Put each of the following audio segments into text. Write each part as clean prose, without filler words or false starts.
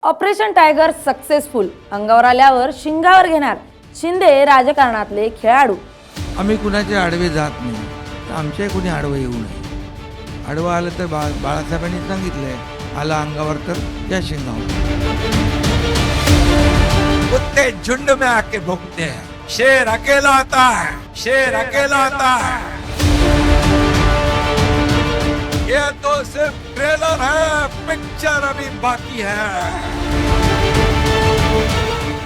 Operation tiger successful. अंगावर आल्यावर शिंगावर घेणार शिंदे राजकारणातले खेळाडू. आम्ही कुणाचे आडवे जात नाही, तर आमच्या कुणी आडवं येऊ नये. आडवं आलं तर बाळासाहेबांनी सांगितलंय, आला अंगावर तर त्या शिंगावर. कुत्ते झुंड में आके भोंकते हैं, शेर अकेला आता है, शेर अकेला आता है. ये तो सिर्फ ट्रेलर है, पिक्चर अभी बाकी है.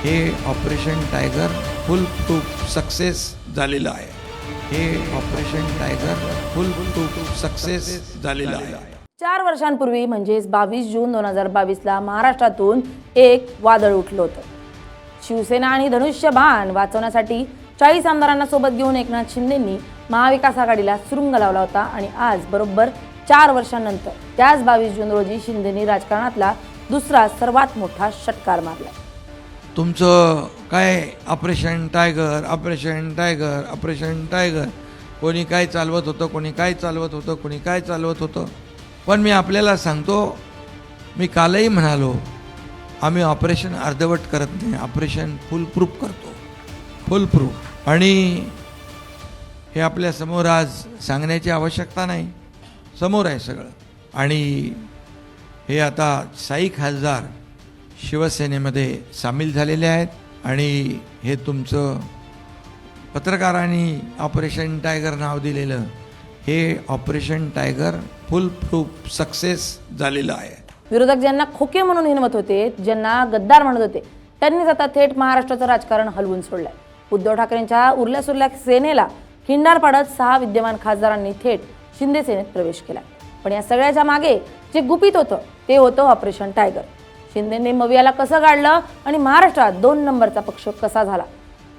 हे ऑपरेशन टायगर फुल प्रूफ सक्सेस झालेलं आहे. हे ऑपरेशन टायगर फुल प्रूफ सक्सेस झालेलं आहे. 4 वर्षांपूर्वी म्हणजेच 22 जून 2022ला महाराष्ट्रातून एक वादळ उठलं होतं. शिवसेना आणि धनुष्यबाण वाचवण्यासाठी 40 आमदारांना सोबत घेऊन एकनाथ शिंदेंनी महाविकास आघाडीला सुरुंग लावला होता. आणि आज बरोबर 4 वर्षांनंतर त्याच 22 जून रोजी शिंदेंनी राजकारणातला दुसरा सर्वात मोठा षटकार मारला. तुमचं काय operation tiger, operation tiger, operation tiger. कोणी काय चालवत होतं, कोणी काय चालवत होतं, कोणी काय चालवत होतं. पण मी आपल्याला सांगतो, मी कालही म्हणालो, आम्ही ऑपरेशन अर्धवट करत नाही, ऑपरेशन फुल प्रूफ करतो, फुल प्रूफ. आणि हे आपल्यासमोर आज सांगण्याची आवश्यकता नाही, समोर आहे सगळं. आणि हे आता 6 खासदार शिवसेनेमध्ये सामील झालेले आहेत. आणि हे तुमचं पत्रकारांनी ऑपरेशन टायगर नाव दिलेलं, हे ऑपरेशन टायगर फुल प्रूफ सक्सेस झालेलं आहे. विरोधक ज्यांना खोके म्हणून हिणवत होते, ज्यांना गद्दार म्हणत होते, त्यांनीच आता थेट महाराष्ट्राचं राजकारण हलवून सोडलंय. उद्धव ठाकरेंच्या उरल्यासुरल्या सेनेला खिंडार पाडत 6 विद्यमान खासदारांनी थेट शिंदे सेनेत प्रवेश केला. पण या सगळ्याच्या मागे जे गुपित होतं ते होतं ऑपरेशन टायगर. शिंदेंनी मवियाला कसं काढलं आणि महाराष्ट्रात 2 नंबरचा पक्ष कसा झाला.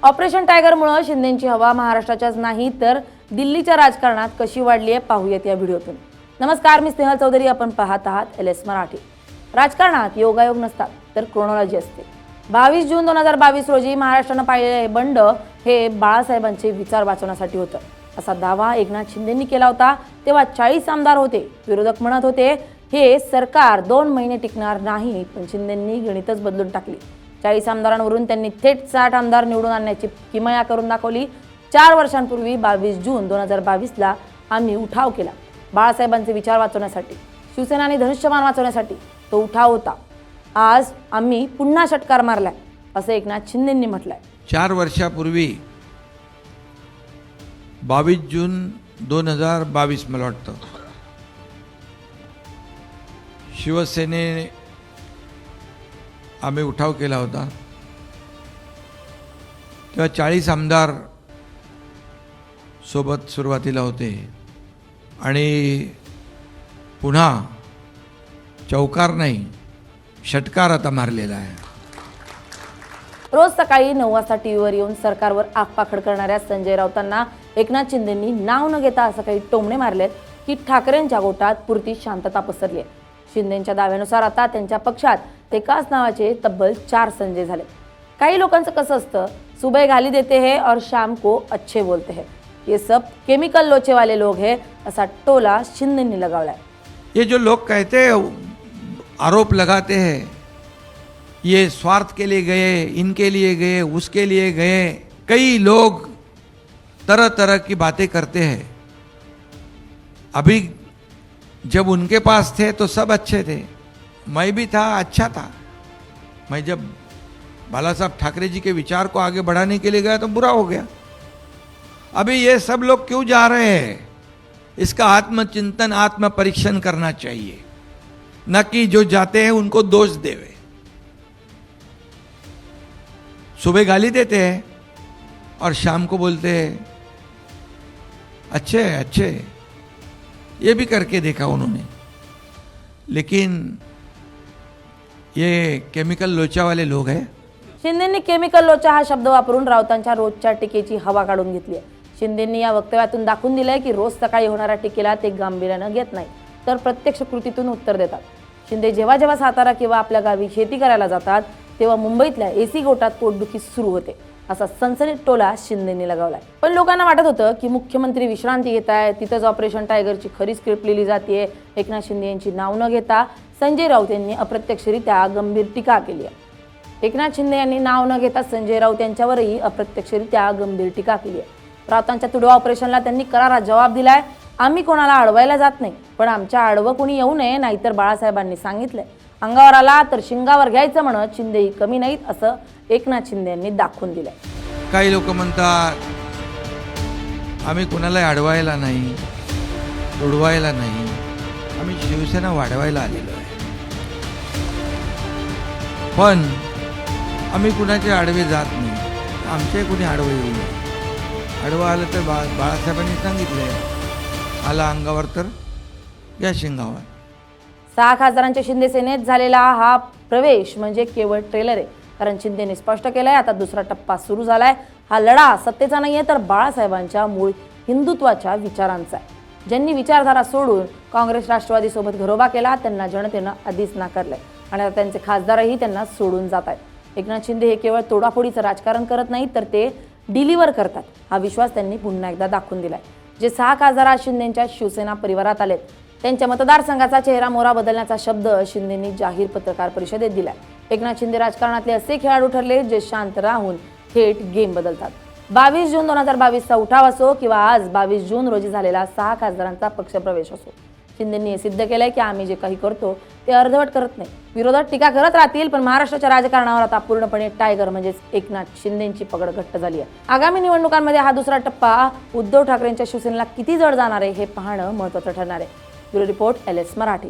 ऑपरेशन टायगरमुळे शिंदेंची हवा महाराष्ट्राच्याच नाही तर दिल्लीच्या राजकारणात कशी वाढली आहे पाहूयात या व्हिडिओतून. नमस्कार, मी स्नेहल चौधरी. आपण पाहत आहात LS मराठी. राजकारणात योगायोग नसतात तर क्रोनॉलॉजी असते. 22 जून 2022 रोजी महाराष्ट्रानं पाहिलेले हे बंड हे बाळासाहेबांचे विचार वाचवण्यासाठी होतं, असा दावा एकनाथ शिंदेंनी केला होता. तेव्हा 40 आमदार होते. विरोधक म्हणत होते हे सरकार 2 महिने टिकणार नाही. पण शिंदेंनी गणितच बदलून टाकली. 40 आमदारांवरून त्यांनी थेट 60 आमदार निवडून आणण्याची किमया करून दाखवली. 4 वर्षांपूर्वी 22 जून 2022ला आम्ही उठाव केला बाळासाहेबांचे विचार वाचवण्यासाठी, शिवसेना आणि धनुष्यबाण वाचवण्यासाठी. तो उठाव होता. आज आम्ही पुन्हा षटकार मारलाय असं एकनाथ शिंदेंनी म्हटलंय. 4 वर्षापूर्वी 22 जून 2022 मला वाटतं शिवसेने आम्ही उठाव केला होता. तेव्हा 40 आमदार सोबत सुरुवातीला होते. आणि पुन्हा चौकार नाही, षटकार आता मारलेला आहे. रोज सकाळी 9 वाजता टीव्हीवर येऊन सरकारवर आगपाखड करणाऱ्या संजय राऊतांना एकनाथ शिंदेंनी नाव न घेता असं काही टोमणे मारलेत की ठाकरेंच्या गोटात पुरती शांतता पसरली आहे. शिंदेंच्या दाव्यानुसार आता त्यांच्या पक्षात एकाच नावाचे तब्बल 4 संजय झाले. काही लोकांचं कसं असतं, सुबह गाली देते हैं और शाम को अच्छे बोलते हैं, ये सब केमिकल लोचे वाले लोग हैं असा टोला शिंदेंनी लगावलाय. ये जो लोग कहते हैं, आरोप लगाते हैं, ये स्वार्थ के लिए गए, इनके लिए गए, उसके लिए गए. कई लोग तरह तरह की बातें करते हैं. अभी जब उनके पास थे तो सब अच्छे थे, मैं भी था, अच्छा था. मैं जब बाला साहब ठाकरे जी के विचार को आगे बढ़ाने के लिए गया तो बुरा हो गया. अभी ये सब लोग क्यों जा रहे हैं, इसका आत्मचिंतन, आत्म परीक्षण करना चाहिए, न कि जो जाते हैं उनको दोष देवे. सुबह गाली देते हैं और शाम को बोलते हैं अच्छे अच्छे. ये भी करके देखा उन्होंने. लेकिन ये केमिकल लोचा वाले लोग हैं. शिंदेंनी केमिकल लोचा हा शब्द वापरून राऊतांच्या रोजच्या टीकेची हवा काढून घेतली आहे. शिंदेंनी या वक्तव्यातून दाखवून दिलंय की रोज सकाळी होणाऱ्या टीकेला ते गांभीर्यानं घेत नाही तर प्रत्यक्ष कृतीतून उत्तर देतात. शिंदे जेव्हा जेव्हा सातारा किंवा आपल्या गावी शेती करायला जातात तेव्हा मुंबईतल्या AC गोटात पोटदुखी सुरू होते असा सनसनीत टोला शिंदेंनी लगावलाय. पण लोकांना वाटत होतं की मुख्यमंत्री विश्रांती घेत आहेत, तिथंच ऑपरेशन टायगरची खरी स्क्रिप्ट लिहिली जाते. एकनाथ शिंदे यांची नाव न घेता संजय राऊत यांनी अप्रत्यक्षरित्या गंभीर टीका केली आहे. एकनाथ शिंदे यांनी नाव न घेता संजय राऊत यांच्यावरही अप्रत्यक्षरित्या गंभीर टीका केली आहे. राऊतांच्या तुडवा ऑपरेशनला त्यांनी करारा जवाब दिलाय. आम्ही कोणाला अडवायला जात नाही, पण आमच्या आडवं कोणी येऊ नये, नाहीतर बाळासाहेबांनी सांगितलंय अंगावर आला तर शिंगावर घ्यायचं म्हणत शिंदेही कमी नाहीत, असं एकनाथ शिंदे यांनी दाखवून दिलंय. काही लोक म्हणतात आम्ही कुणाला अडवायला नाही, उडवायला नाही, आम्ही शिवसेना वाढवायला आलेलो आहे. पण आम्ही कुणाचे आडवे जात नाही, आमचे कुणी आडवं येऊ नये. आडवं आलं तर बाळासाहेबांनी सांगितलंय, आला अंगावर तर या शिंगावर. 6 खासदारांच्या शिंदे सेनेत झालेला हा प्रवेश म्हणजे केवळ ट्रेलर आहे. कारण शिंदेने स्पष्ट केलंय आता दुसरा टप्पा सुरू झालाय. हा लढा सत्तेचा नाहीये, तर बाळासाहेबांच्या मूळ हिंदुत्वाच्या विचारांचा आहे. ज्यांनी विचारधारा सोडून काँग्रेस राष्ट्रवादीसोबत घरोबा केला त्यांना जनतेनं आधीच नाकारलंय आणि आता त्यांचे खासदारही त्यांना सोडून जात आहेत. एकनाथ शिंदे हे केवळ तोडाफोडीचं राजकारण करत नाहीत, तर ते डिलिव्हर करतात. हा विश्वास त्यांनी पुन्हा एकदा दाखवून दिलाय. जे 6 खासदार आज शिंदेच्या शिवसेना परिवारात आलेत त्यांच्या मतदारसंघाचा चेहरा मोहरा बदलण्याचा शब्द शिंदेंनी जाहीर पत्रकार परिषदेत दिलाय. एकनाथ शिंदे राजकारणातले असे खेळाडू ठरले जे शांत राहून थेट गेम बदलतात. 22 जून 2022चा उठाव असो किंवा आज 22 जून रोजी झालेला 6 खासदारांचा पक्षप्रवेश असो, शिंदेंनी हे सिद्ध केलंय की आम्ही जे काही करतो ते अर्धवट करत नाही. विरोधात टीका करत राहतील, पण महाराष्ट्राच्या राजकारणावर आता पूर्णपणे टायगर म्हणजेच एकनाथ शिंदेंची पकड घट्ट झाली आहे. आगामी निवडणुकांमध्ये हा दुसरा टप्पा उद्धव ठाकरेंच्या शिवसेनेला किती जड जाणार आहे हे पाहणं महत्त्वाचं ठरणार आहे. Bureau report LS Marathi.